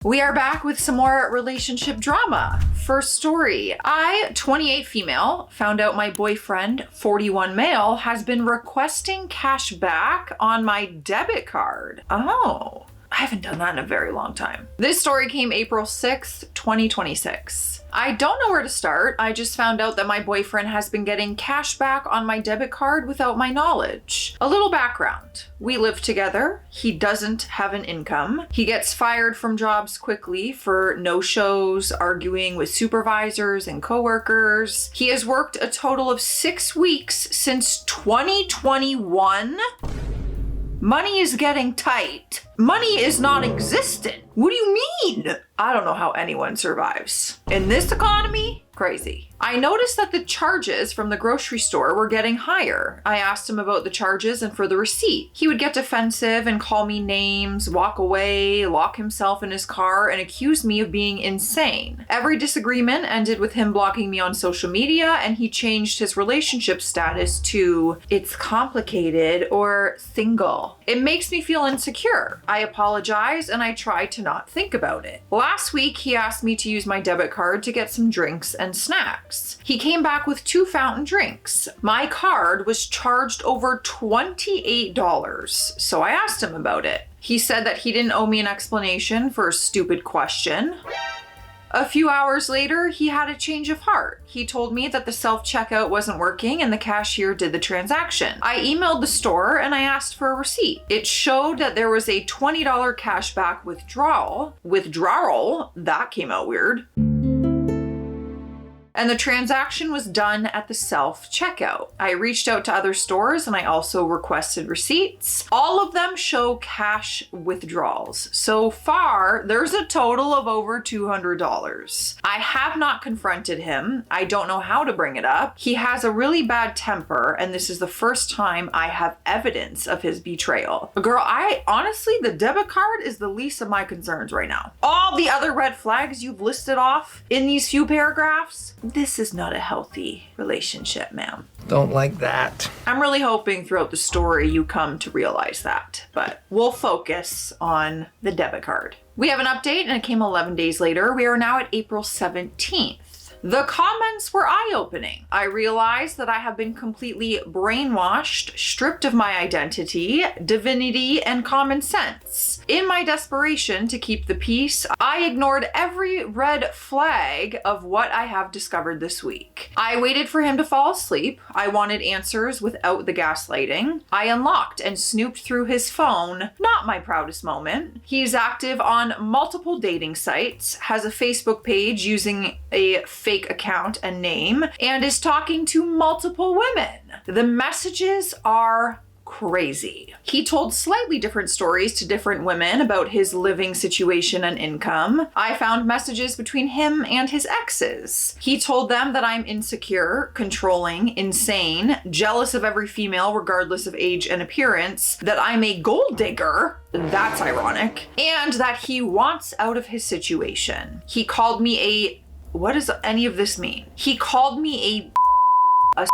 We are back with some more relationship drama. First story. I, 28 female, found out my boyfriend, 41 male, has been requesting cash back on my debit card. Oh, I haven't done that in a very long time. This story came April 6th, 2026. I don't know where to start. I just found out that my boyfriend has been getting cash back on my debit card without my knowledge. A little background. We live together. He doesn't have an income. He gets fired from jobs quickly for no-shows, arguing with supervisors and coworkers. He has worked a total of 6 weeks since 2021. Money is getting tight. Money is non-existent. What do you mean? I don't know how anyone survives. In this economy, crazy. I noticed that the charges from the grocery store were getting higher. I asked him about the charges and for the receipt. He would get defensive and call me names, walk away, lock himself in his car, and accuse me of being insane. Every disagreement ended with him blocking me on social media, and he changed his relationship status to "it's complicated" or "single." It makes me feel insecure. I apologize and I try to not think about it. Last week, he asked me to use my debit card to get some drinks and snacks. He came back with 2 fountain drinks. My card was charged over $28, so I asked him about it. He said that he didn't owe me an explanation for a stupid question. A few hours later, he had a change of heart. He told me that the self-checkout wasn't working and the cashier did the transaction. I emailed the store and I asked for a receipt. It showed that there was a $20 cashback withdrawal. That came out weird. And the transaction was done at the self-checkout. I reached out to other stores and I also requested receipts. All of them show cash withdrawals. So far, there's a total of over $200. I have not confronted him. I don't know how to bring it up. He has a really bad temper, and this is the first time I have evidence of his betrayal. Girl, honestly, the debit card is the least of my concerns right now. All the other red flags you've listed off in these few paragraphs, this is not a healthy relationship, ma'am. Don't like that. I'm really hoping throughout the story you come to realize that, but we'll focus on the debit card. We have an update and it came 11 days later. We are now at April 17th. The comments were eye-opening. I realized that I have been completely brainwashed, stripped of my identity, divinity, and common sense. In my desperation to keep the peace, I ignored every red flag of what I have discovered this week. I waited for him to fall asleep. I wanted answers without the gaslighting. I unlocked and snooped through his phone. Not my proudest moment. He's active on multiple dating sites, has a Facebook page using a fake account and name, and is talking to multiple women. The messages are crazy. He told slightly different stories to different women about his living situation and income. I found messages between him and his exes. He told them that I'm insecure, controlling, insane, jealous of every female regardless of age and appearance, that I'm a gold digger. That's ironic. And that he wants out of his situation. He called me a... What does any of this mean? He called me a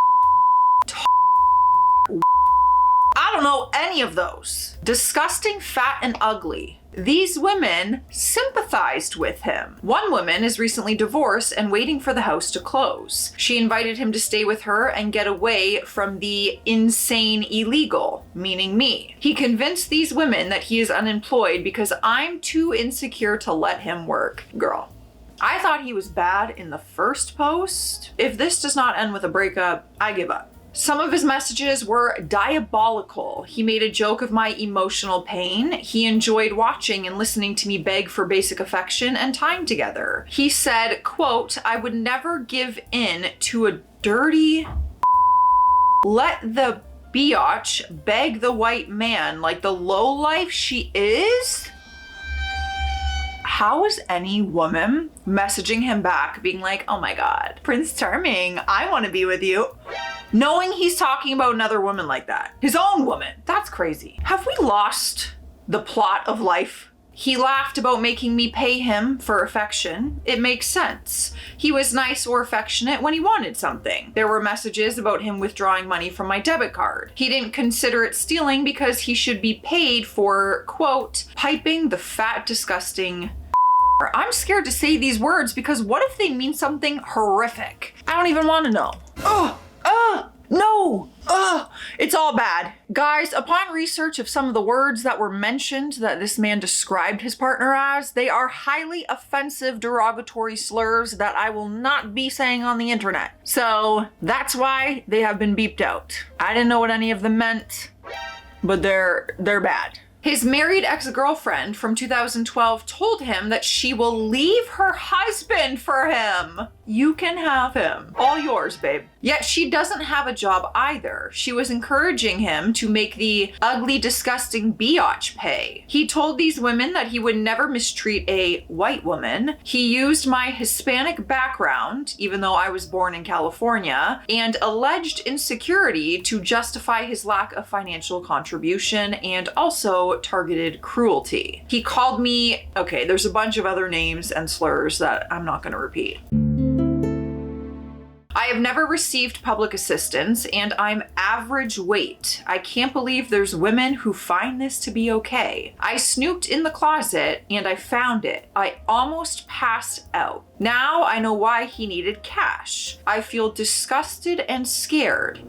I don't know any of those. Disgusting, fat, and ugly. These women sympathized with him. One woman is recently divorced and waiting for the house to close. She invited him to stay with her and get away from the insane illegal, meaning me. He convinced these women that he is unemployed because I'm too insecure to let him work. Girl, I thought he was bad in the first post. If this does not end with a breakup, I give up. Some of his messages were diabolical. He made a joke of my emotional pain. He enjoyed watching and listening to me beg for basic affection and time together. He said, quote, "I would never give in to a dirty let the biatch beg the white man like the lowlife she is." How is any woman messaging him back being like, "Oh my God, Prince Charming, I want to be with you," knowing he's talking about another woman like that? His own woman. That's crazy. Have we lost the plot of life? He laughed about making me pay him for affection. It makes sense. He was nice or affectionate when he wanted something. There were messages about him withdrawing money from my debit card. He didn't consider it stealing because he should be paid for, quote, "piping the fat, disgusting I'm scared to say these words because what if they mean something horrific? I don't even want to know. No. It's all bad. Guys, upon research of some of the words that were mentioned that this man described his partner as, they are highly offensive, derogatory slurs that I will not be saying on the internet. So that's why they have been beeped out. I didn't know what any of them meant, but they're bad. His married ex-girlfriend from 2012 told him that she will leave her husband for him. You can have him. All yours, babe. Yet she doesn't have a job either. She was encouraging him to make the ugly, disgusting biatch pay. He told these women that he would never mistreat a white woman. He used my Hispanic background, even though I was born in California, and alleged insecurity to justify his lack of financial contribution and also targeted cruelty. He called me, okay, there's a bunch of other names and slurs that I'm not gonna repeat. I have never received public assistance and I'm average weight. I can't believe there's women who find this to be okay. I snooped in the closet and I found it. I almost passed out. Now I know why he needed cash. I feel disgusted and scared.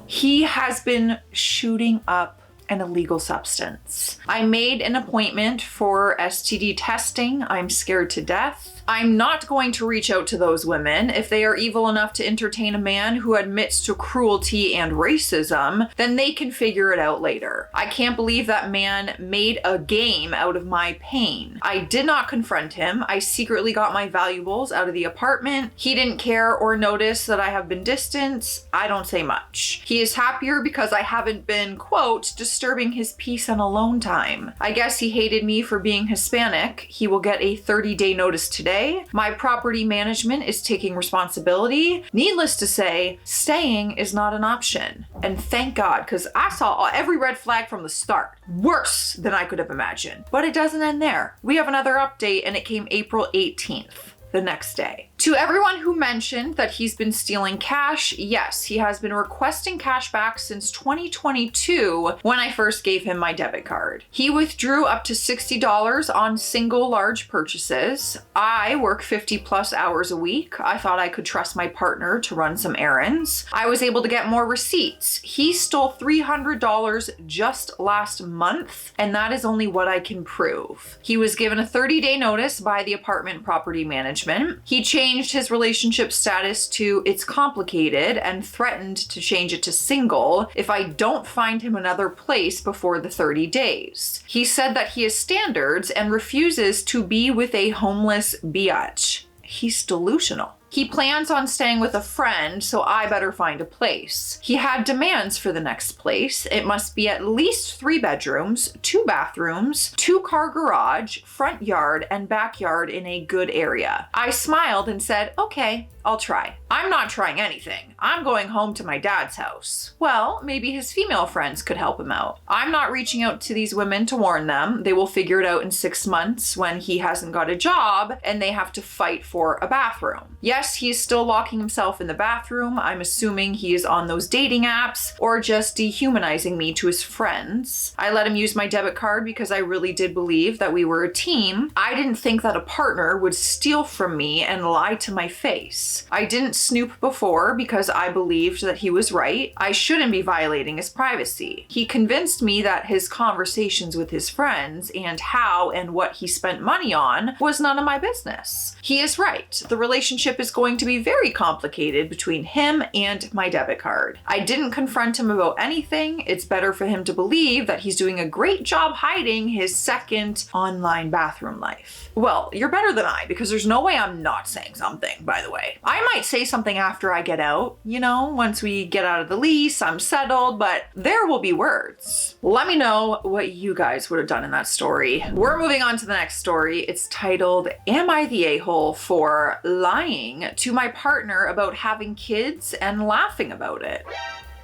He has been shooting up an illegal substance. I made an appointment for STD testing. I'm scared to death. I'm not going to reach out to those women. If they are evil enough to entertain a man who admits to cruelty and racism, then they can figure it out later. I can't believe that man made a game out of my pain. I did not confront him. I secretly got my valuables out of the apartment. He didn't care or notice that I have been distant. I don't say much. He is happier because I haven't been, quote, disturbing his peace and alone time. I guess he hated me for being Hispanic. He will get a 30-day notice today. My property management is taking responsibility. Needless to say, staying is not an option. And thank God, because I saw every red flag from the start. Worse than I could have imagined. But it doesn't end there. We have another update and it came April 18th, the next day. To everyone who mentioned that he's been stealing cash, yes, he has been requesting cash back since 2022 when I first gave him my debit card. He withdrew up to $60 on single large purchases. I work 50 plus hours a week. I thought I could trust my partner to run some errands. I was able to get more receipts. He stole $300 just last month, and that is only what I can prove. He was given a 30-day notice by the apartment property management. He changed his relationship status to "it's complicated" and threatened to change it to "single" if I don't find him another place before the 30 days. He said that he has standards and refuses to be with a homeless biatch. He's delusional. He plans on staying with a friend, so I better find a place. He had demands for the next place. It must be at least 3 bedrooms, 2 bathrooms, 2-car garage, front yard, and backyard in a good area. I smiled and said, okay, I'll try. I'm not trying anything. I'm going home to my dad's house. Well, maybe his female friends could help him out. I'm not reaching out to these women to warn them. They will figure it out in 6 months when he hasn't got a job and they have to fight for a bathroom. Yes, he is still locking himself in the bathroom. I'm assuming he is on those dating apps or just dehumanizing me to his friends. I let him use my debit card because I really did believe that we were a team. I didn't think that a partner would steal from me and lie to my face. I didn't snoop before because I believed that he was right. I shouldn't be violating his privacy. He convinced me that his conversations with his friends and how and what he spent money on was none of my business. He is right. The relationship is going to be very complicated between him and my debit card. I didn't confront him about anything. It's better for him to believe that he's doing a great job hiding his second online bathroom life. Well, you're better than I because there's no way I'm not saying something, by the way. I might say something after I get out, once we get out of the lease, I'm settled, but there will be words. Let me know what you guys would have done in that story. We're moving on to the next story. It's titled, Am I the a-hole for lying to my partner about having kids and laughing about it?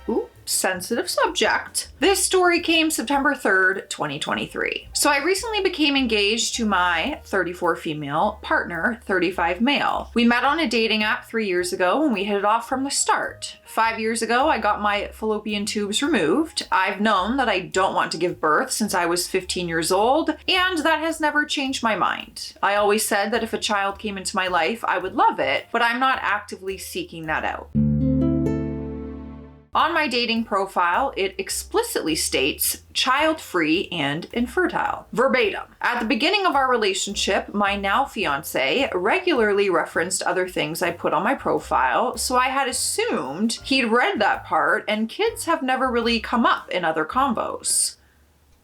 Ooh. sensitive subject. This story came September 3rd, 2023. So I recently became engaged to my 34 female partner, 35 male. We met on a dating app 3 years ago and we hit it off from the start. 5 years ago, I got my fallopian tubes removed. I've known that I don't want to give birth since I was 15 years old, and that has never changed my mind. I always said that if a child came into my life, I would love it, but I'm not actively seeking that out. On my dating profile, it explicitly states child-free and infertile. Verbatim. At the beginning of our relationship, my now fiance regularly referenced other things I put on my profile, so I had assumed he'd read that part, and kids have never really come up in other convos.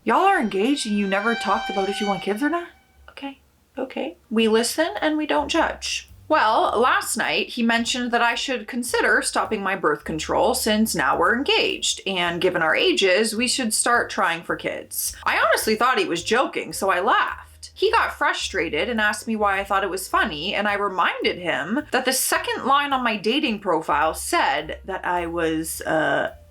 Y'all are engaged and you never talked about if you want kids or not? Okay. We listen and we don't judge. Well, last night he mentioned that I should consider stopping my birth control since now we're engaged, and given our ages, we should start trying for kids. I honestly thought he was joking, so I laughed. He got frustrated and asked me why I thought it was funny, and I reminded him that the second line on my dating profile said that I was,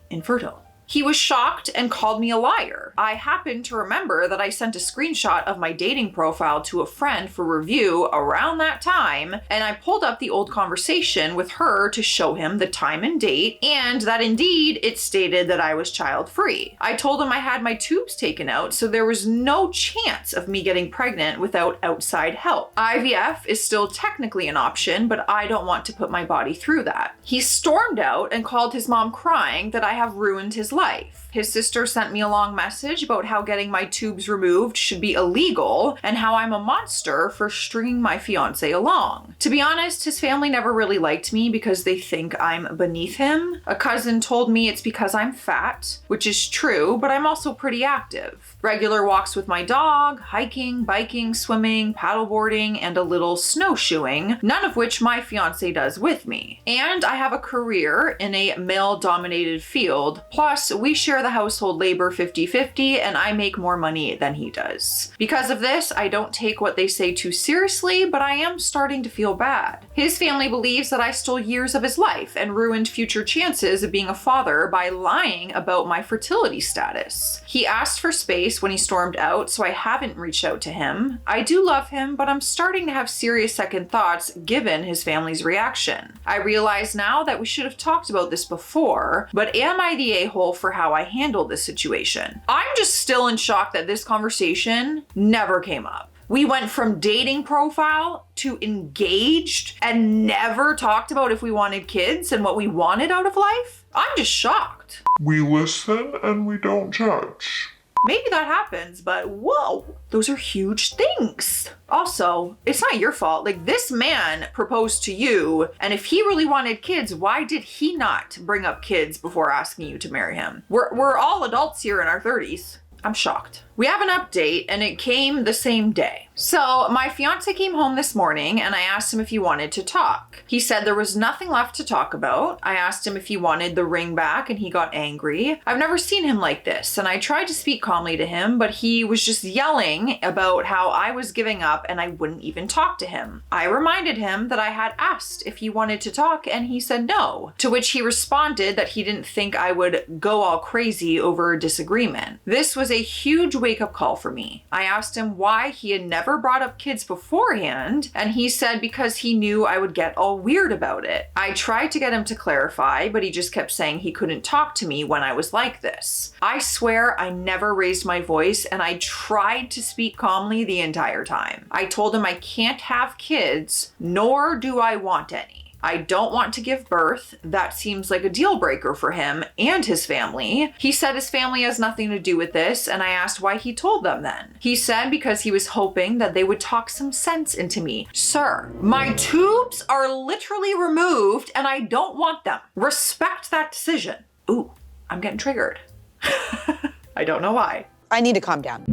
infertile. He was shocked and called me a liar. I happened to remember that I sent a screenshot of my dating profile to a friend for review around that time, and I pulled up the old conversation with her to show him the time and date, and that indeed it stated that I was child-free. I told him I had my tubes taken out, so there was no chance of me getting pregnant without outside help. IVF is still technically an option, but I don't want to put my body through that. He stormed out and called his mom crying that I have ruined his life. His sister sent me a long message about how getting my tubes removed should be illegal and how I'm a monster for stringing my fiance along. To be honest, his family never really liked me because they think I'm beneath him. A cousin told me it's because I'm fat, which is true, but I'm also pretty active. Regular walks with my dog, hiking, biking, swimming, paddleboarding, and a little snowshoeing, none of which my fiance does with me. And I have a career in a male-dominated field, plus we share the household labor 50-50 and I make more money than he does. Because of this, I don't take what they say too seriously, but I am starting to feel bad. His family believes that I stole years of his life and ruined future chances of being a father by lying about my fertility status. He asked for space when he stormed out, so I haven't reached out to him. I do love him, but I'm starting to have serious second thoughts given his family's reaction. I realize now that we should have talked about this before, but am I the a-hole for how I handled this situation? I'm just still in shock that this conversation never came up. We went from dating profile to engaged and never talked about if we wanted kids and what we wanted out of life. I'm just shocked. We listen and we don't judge. Maybe that happens, but whoa, those are huge things. Also, it's not your fault. Like, this man proposed to you, and if he really wanted kids, why did he not bring up kids before asking you to marry him? We're all adults here in our 30s. I'm shocked. We have an update and it came the same day. So my fiance came home this morning and I asked him if he wanted to talk. He said there was nothing left to talk about. I asked him if he wanted the ring back and he got angry. I've never seen him like this and I tried to speak calmly to him, but he was just yelling about how I was giving up and I wouldn't even talk to him. I reminded him that I had asked if he wanted to talk and he said no, to which he responded that he didn't think I would go all crazy over a disagreement. This was a huge wake-up call for me. I asked him why he had never brought up kids beforehand, and he said because he knew I would get all weird about it. I tried to get him to clarify, but he just kept saying he couldn't talk to me when I was like this. I swear I never raised my voice, and I tried to speak calmly the entire time. I told him I can't have kids, nor do I want any. I don't want to give birth. That seems like a deal breaker for him and his family. He said his family has nothing to do with this, and I asked why he told them then. He said because he was hoping that they would talk some sense into me. Sir, my tubes are literally removed and I don't want them. Respect that decision. Ooh, I'm getting triggered. I don't know why. I need to calm down.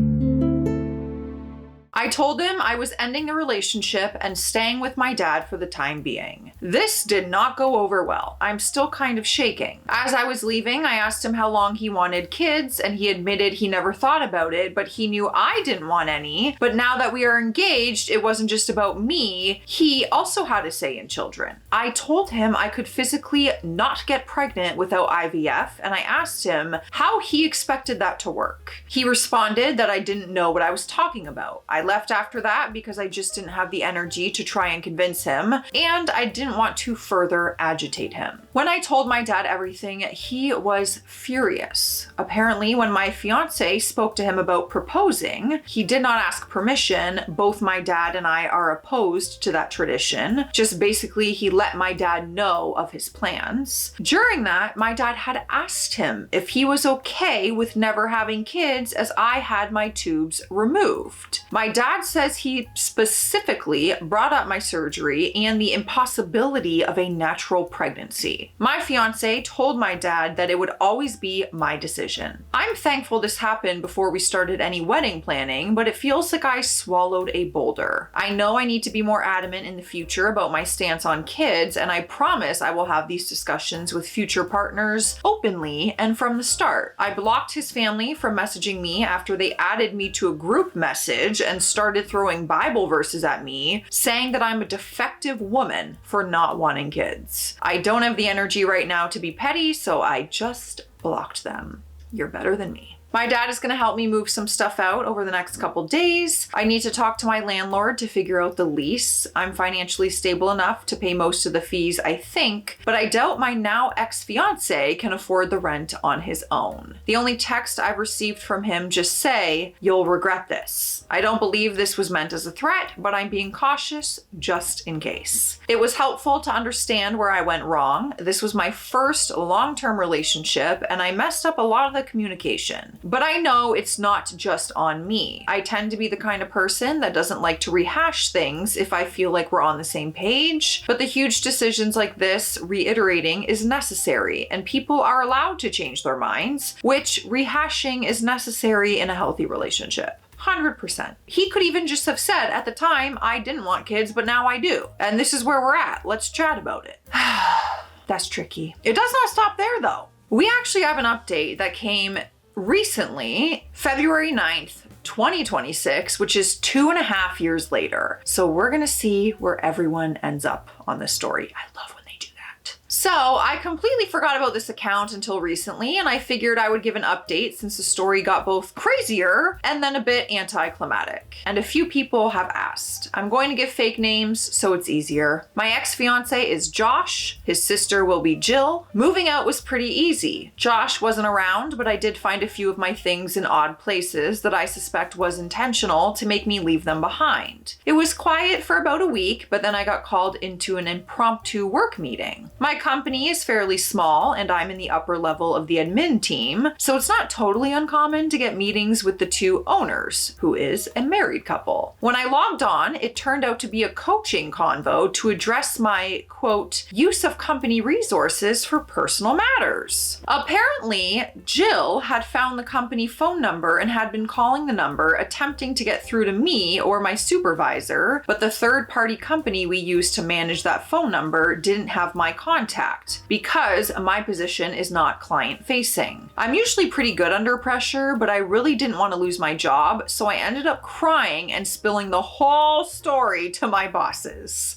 I told him I was ending the relationship and staying with my dad for the time being. This did not go over well. I'm still kind of shaking. As I was leaving, I asked him how long he wanted kids, and he admitted he never thought about it, but he knew I didn't want any. But now that we are engaged, it wasn't just about me. He also had a say in children. I told him I could physically not get pregnant without IVF, and I asked him how he expected that to work. He responded that I didn't know what I was talking about. I left after that because I just didn't have the energy to try and convince him, and I didn't want to further agitate him. When I told my dad everything, he was furious. Apparently, when my fiance spoke to him about proposing, he did not ask permission. Both my dad and I are opposed to that tradition. Just basically, he let my dad know of his plans. During that, my dad had asked him if he was okay with never having kids as I had my tubes removed. My dad says he specifically brought up my surgery and the impossibility of a natural pregnancy. My fiance told my dad that it would always be my decision. I'm thankful this happened before we started any wedding planning, but it feels like I swallowed a boulder. I know I need to be more adamant in the future about my stance on kids, and I promise I will have these discussions with future partners openly and from the start. I blocked his family from messaging me after they added me to a group message and started throwing Bible verses at me, saying that I'm a defective woman for not wanting kids. I don't have the energy right now to be petty, so I just blocked them. You're better than me. My dad is going to help me move some stuff out over the next couple days. I need to talk to my landlord to figure out the lease. I'm financially stable enough to pay most of the fees, I think, but I doubt my now ex-fiance can afford the rent on his own. The only text I've received from him just say, "You'll regret this." I don't believe this was meant as a threat, but I'm being cautious just in case. It was helpful to understand where I went wrong. This was my first long-term relationship, and I messed up a lot of the communication. But I know it's not just on me. I tend to be the kind of person that doesn't like to rehash things if I feel like we're on the same page. But the huge decisions like this, reiterating is necessary, and people are allowed to change their minds, which rehashing is necessary in a healthy relationship. 100%. He could even just have said at the time, I didn't want kids, but now I do. And this is where we're at. Let's chat about it. That's tricky. It does not stop there though. We actually have an update that came recently, February 9th, 2026, which is 2.5 years later. So we're gonna see where everyone ends up on this story. I love when they do that. So I completely forgot about this account until recently, and I figured I would give an update since the story got both crazier and then a bit anticlimactic. And a few people have asked. I'm going to give fake names so it's easier. My ex-fiance is Josh. His sister will be Jill. Moving out was pretty easy. Josh wasn't around, but I did find a few of my things in odd places that I suspect was intentional to make me leave them behind. It was quiet for about a week, but then I got called into an impromptu work meeting. My company is fairly small, and I'm in the upper level of the admin team, so it's not totally uncommon to get meetings with the two owners, who is a married couple. When I logged on, it turned out to be a coaching convo to address my, quote, use of company resources for personal matters. Apparently, Jill had found the company phone number and had been calling the number, attempting to get through to me or my supervisor, but the third-party company we used to manage that phone number didn't have my contact because my position is not client-facing. I'm usually pretty good under pressure, but I really didn't want to lose my job, so I ended up crying and spilling the whole story to my bosses.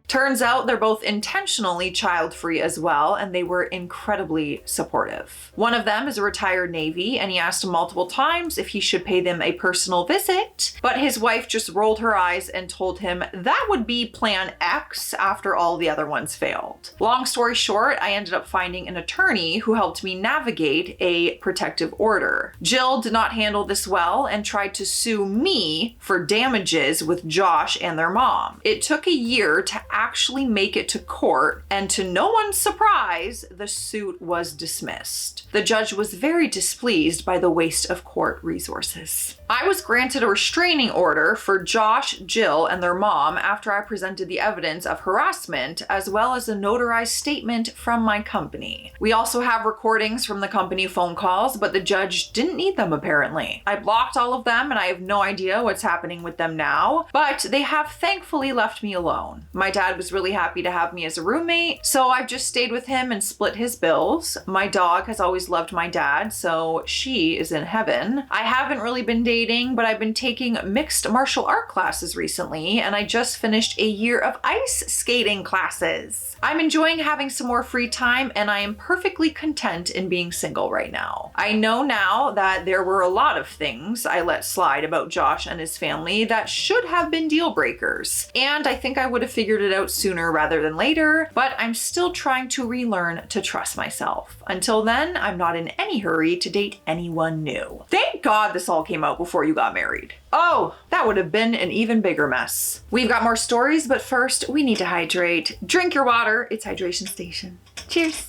Turns out they're both intentionally child-free as well, and they were incredibly supportive. One of them is a retired Navy, and he asked multiple times if he should pay them a personal visit, but his wife just rolled her eyes and told him that would be plan X after all the other ones failed. Long story short, I ended up finding an attorney who helped me navigate a protective order. Jill did not handle this well and tried to sue me for damages with Josh and their mom. It took a year to actually make it to court, and to no one's surprise, the suit was dismissed. The judge was very displeased by the waste of court resources. I was granted a restraining order for Josh, Jill, and their mom after I presented the evidence of harassment, as well as a notarized statement from my company. We also have recordings from the company phone calls, but the judge didn't need them apparently. I blocked all of them and I have no idea what's happening with them now, but they have thankfully left me alone. My dad was really happy to have me as a roommate, so I've just stayed with him and split his bills. My dog has always loved my dad, so she is in heaven. I haven't really been dating, but I've been taking mixed martial art classes recently, and I just finished a year of ice skating classes. I'm enjoying having some more free time, and I am perfectly content in being single right now. I know now that there were a lot of things I let slide about Josh and his family that should have been deal breakers, and I think I would have figured it out sooner rather than later, but I'm still trying to relearn to trust myself. Until then, I'm not in any hurry to date anyone new. Thank God this all came out before you got married. Oh, that would have been an even bigger mess. We've got more stories, but first we need to hydrate. Drink your water, it's hydration station. Cheers.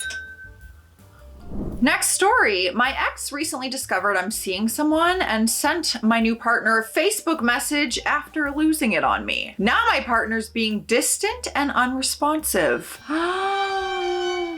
Next story. My ex recently discovered I'm seeing someone and sent my new partner a Facebook message after losing it on me. Now my partner's being distant and unresponsive.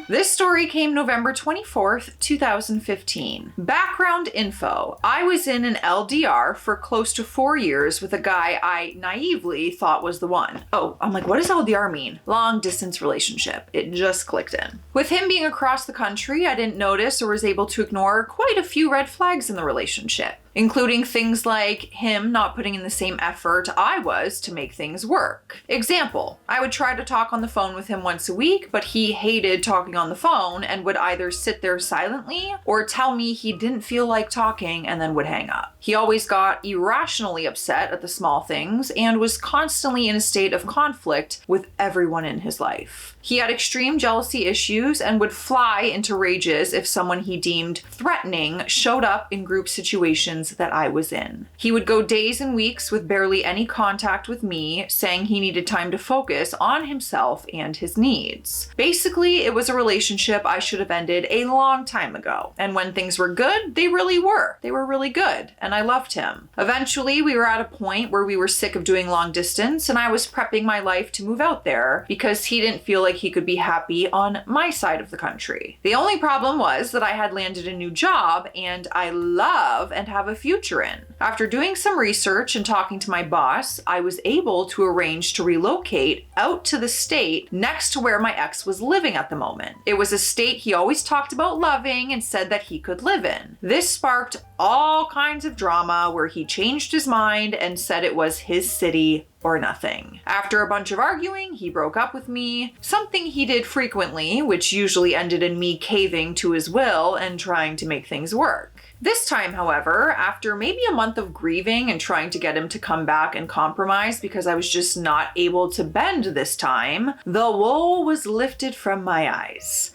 This story came November 24th, 2015. Background info. I was in an LDR for close to 4 years with a guy I naively thought was the one. Oh, I'm like, what does LDR mean? Long distance relationship. It just clicked in. With him being across the country, I didn't notice or was able to ignore quite a few red flags in the relationship, including things like him not putting in the same effort I was to make things work. Example, I would try to talk on the phone with him once a week, but he hated talking on the phone and would either sit there silently or tell me he didn't feel like talking and then would hang up. He always got irrationally upset at the small things and was constantly in a state of conflict with everyone in his life. He had extreme jealousy issues and would fly into rages if someone he deemed threatening showed up in group situations that I was in. He would go days and weeks with barely any contact with me, saying he needed time to focus on himself and his needs. Basically, it was a relationship I should have ended a long time ago. And when things were good, they really were. They were really good, and I loved him. Eventually, we were at a point where we were sick of doing long distance, and I was prepping my life to move out there because he didn't feel like he could be happy on my side of the country. The only problem was that I had landed a new job and I love and have a future in. After doing some research and talking to my boss, I was able to arrange to relocate out to the state next to where my ex was living at the moment. It was a state he always talked about loving and said that he could live in. This sparked all kinds of drama where he changed his mind and said it was his city or nothing. After a bunch of arguing, he broke up with me, something he did frequently, which usually ended in me caving to his will and trying to make things work. This time, however, after maybe a month of grieving and trying to get him to come back and compromise because I was just not able to bend this time, the wool was lifted from my eyes.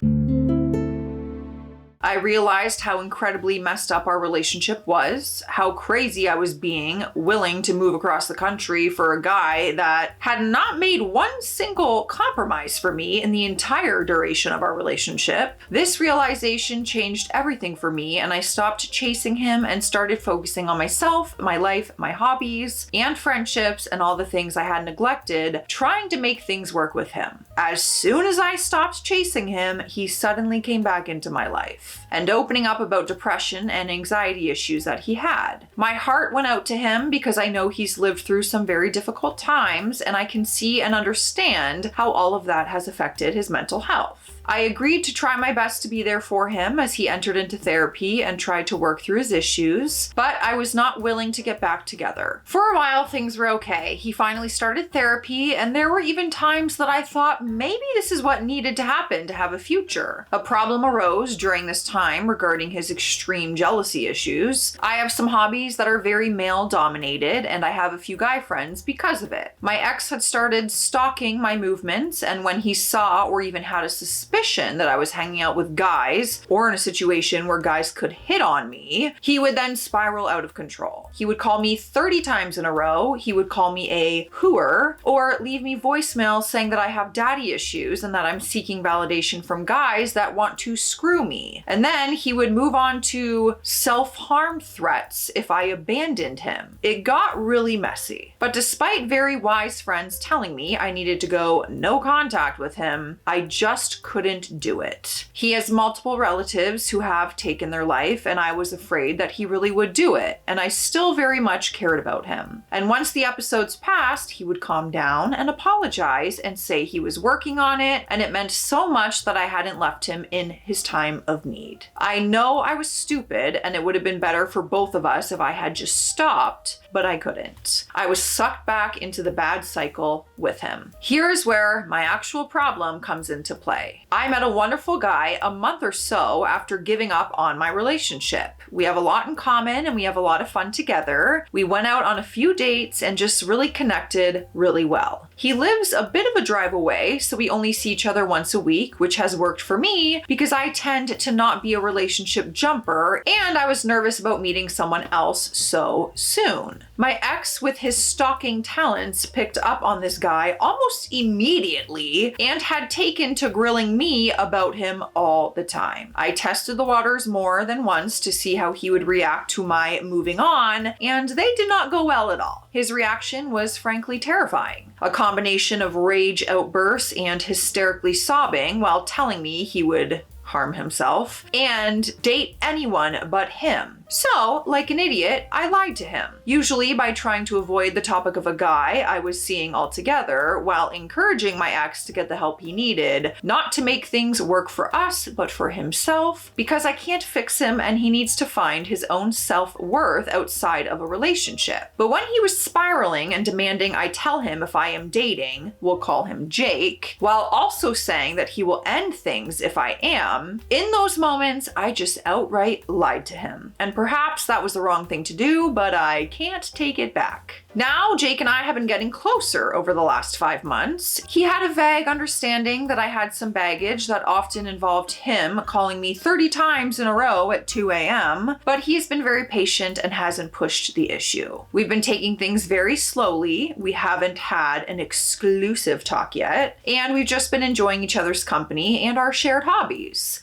I realized how incredibly messed up our relationship was, how crazy I was being, willing to move across the country for a guy that had not made one single compromise for me in the entire duration of our relationship. This realization changed everything for me, and I stopped chasing him and started focusing on myself, my life, my hobbies, and friendships, and all the things I had neglected, trying to make things work with him. As soon as I stopped chasing him, he suddenly came back into my life and opening up about depression and anxiety issues that he had. My heart went out to him because I know he's lived through some very difficult times, and I can see and understand how all of that has affected his mental health. I agreed to try my best to be there for him as he entered into therapy and tried to work through his issues, but I was not willing to get back together. For a while, things were okay. He finally started therapy, and there were even times that I thought maybe this is what needed to happen to have a future. A problem arose during this time regarding his extreme jealousy issues. I have some hobbies that are very male-dominated, and I have a few guy friends because of it. My ex had started stalking my movements, and when he saw or even had a suspicion suspicion that I was hanging out with guys or in a situation where guys could hit on me, he would then spiral out of control. He would call me 30 times in a row. He would call me a hooer or leave me voicemails saying that I have daddy issues and that I'm seeking validation from guys that want to screw me. And then he would move on to self-harm threats if I abandoned him. It got really messy. But despite very wise friends telling me I needed to go no contact with him, I just couldn't do it. He has multiple relatives who have taken their life, and I was afraid that he really would do it, and I still very much cared about him. And once the episodes passed, he would calm down and apologize and say he was working on it, and it meant so much that I hadn't left him in his time of need. I know I was stupid, and it would have been better for both of us if I had just stopped, but I couldn't. I was sucked back into the bad cycle with him. Here's where my actual problem comes into play. I met a wonderful guy a month or so after giving up on my relationship. We have a lot in common and we have a lot of fun together. We went out on a few dates and just really connected really well. He lives a bit of a drive away, so we only see each other once a week, which has worked for me because I tend to not be a relationship jumper, and I was nervous about meeting someone else so soon. My ex, with his stalking talents, picked up on this guy almost immediately and had taken to grilling me about him all the time. I tested the waters more than once to see how he would react to my moving on, and they did not go well at all. His reaction was frankly terrifying. A combination of rage outbursts and hysterically sobbing while telling me he would harm himself and date anyone but him. So, like an idiot, I lied to him, usually by trying to avoid the topic of a guy I was seeing altogether, while encouraging my ex to get the help he needed, not to make things work for us, but for himself, because I can't fix him and he needs to find his own self-worth outside of a relationship. But when he was spiraling and demanding I tell him if I am dating, we'll call him Jake, while also saying that he will end things if I am, in those moments, I just outright lied to him. And perhaps that was the wrong thing to do, but I can't take it back. Now, Jake and I have been getting closer over the last 5 months. He had a vague understanding that I had some baggage that often involved him calling me 30 times in a row at 2 a.m., but he's been very patient and hasn't pushed the issue. We've been taking things very slowly. We haven't had an exclusive talk yet, and we've just been enjoying each other's company and our shared hobbies.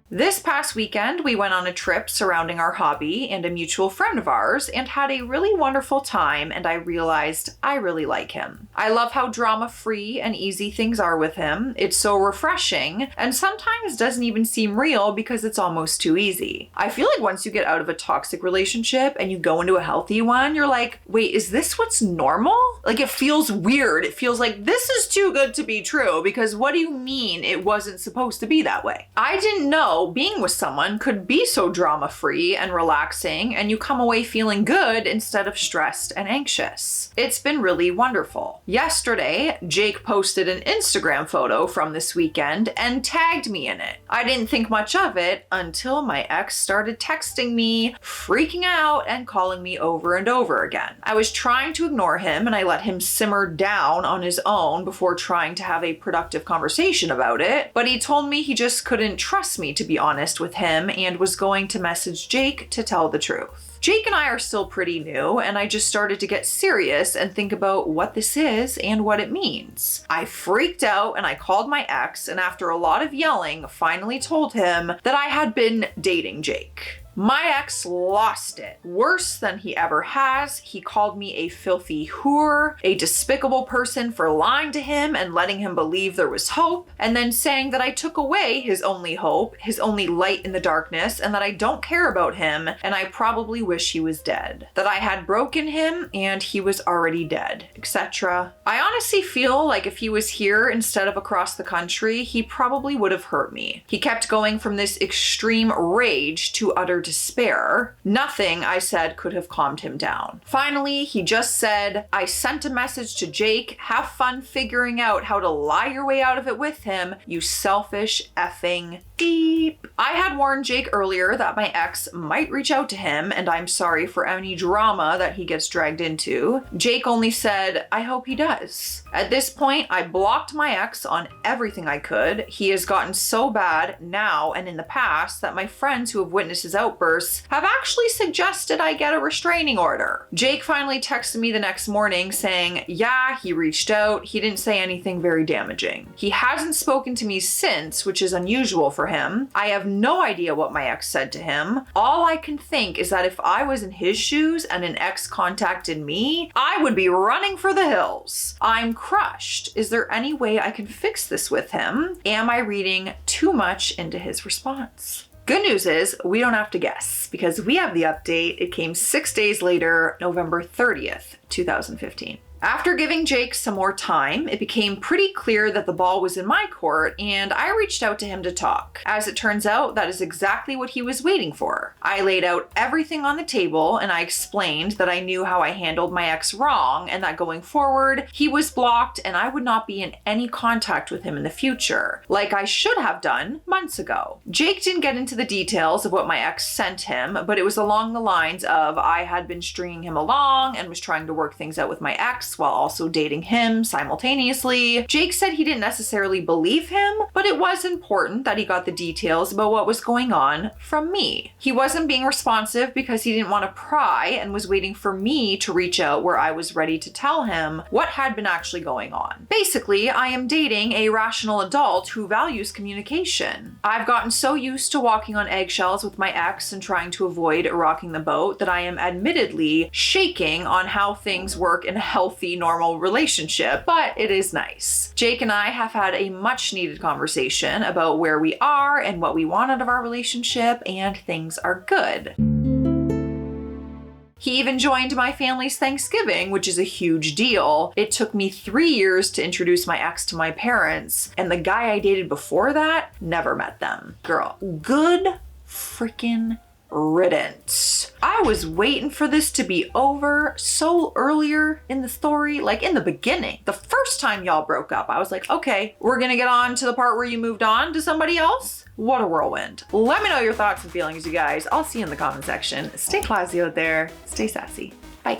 This past weekend, we went on a trip surrounding our hobby and a mutual friend of ours and had a really wonderful time, and I realized I really like him. I love how drama-free and easy things are with him. It's so refreshing and sometimes doesn't even seem real because it's almost too easy. I feel like once you get out of a toxic relationship and you go into a healthy one, you're like, wait, is this what's normal? Like, it feels weird. It feels like this is too good to be true because what do you mean it wasn't supposed to be that way? I didn't know being with someone could be so drama-free and relaxing and you come away feeling good instead of stressed and anxious. It's been really wonderful. Yesterday, Jake posted an Instagram photo from this weekend and tagged me in it. I didn't think much of it until my ex started texting me, freaking out and calling me over and over again. I was trying to ignore him and I let him simmer down on his own before trying to have a productive conversation about it, but he told me he just couldn't trust me to be honest with him and was going to message Jake to tell the truth. Jake and I are still pretty new, and I just started to get serious and think about what this is and what it means. I freaked out and I called my ex, and after a lot of yelling, finally told him that I had been dating Jake. My ex lost it. Worse than he ever has. He called me a filthy whore, a despicable person for lying to him and letting him believe there was hope, and then saying that I took away his only hope, his only light in the darkness, and that I don't care about him, and I probably wish he was dead. That I had broken him and he was already dead, etc. I honestly feel like if he was here instead of across the country, he probably would have hurt me. He kept going from this extreme rage to utter to spare. Nothing I said could have calmed him down. Finally, he just said, I sent a message to Jake, have fun figuring out how to lie your way out of it with him, you selfish effing beep. I had warned Jake earlier that my ex might reach out to him, and I'm sorry for any drama that he gets dragged into. Jake only said, I hope he does. At this point, I blocked my ex on everything I could. He has gotten so bad now and in the past that my friends who have witnessed his outbursts have actually suggested I get a restraining order. Jake finally texted me the next morning saying, yeah, he reached out. He didn't say anything very damaging. He hasn't spoken to me since, which is unusual for him. I have no idea what my ex said to him. All I can think is that if I was in his shoes and an ex contacted me, I would be running for the hills. I'm crushed. Is there any way I can fix this with him? Am I reading too much into his response? Good news is we don't have to guess because we have the update. It came 6 days later, November 30th, 2015. After giving Jake some more time, it became pretty clear that the ball was in my court, and I reached out to him to talk. As it turns out, that is exactly what he was waiting for. I laid out everything on the table, and I explained that I knew how I handled my ex wrong, and that going forward, he was blocked and I would not be in any contact with him in the future, like I should have done months ago. Jake didn't get into the details of what my ex sent him, but it was along the lines of I had been stringing him along and was trying to work things out with my ex while also dating him simultaneously. Jake said he didn't necessarily believe him, but it was important that he got the details about what was going on from me. He wasn't being responsive because he didn't want to pry and was waiting for me to reach out where I was ready to tell him what had been actually going on. Basically, I am dating a rational adult who values communication. I've gotten so used to walking on eggshells with my ex and trying to avoid rocking the boat that I am admittedly shaking on how things work in a healthy, normal relationship, but it is nice. Jake and I have had a much needed conversation about where we are and what we want out of our relationship, and things are good. He even joined my family's Thanksgiving, which is a huge deal. It took me 3 years to introduce my ex to my parents, and the guy I dated before that never met them. Girl, good freaking riddance. I was waiting for this to be over so earlier in the story, like in the beginning. The first time y'all broke up, I was like, okay, we're gonna get on to the part where you moved on to somebody else? What a whirlwind. Let me know your thoughts and feelings, you guys. I'll see you in the comment section. Stay classy out there. Stay sassy. Bye.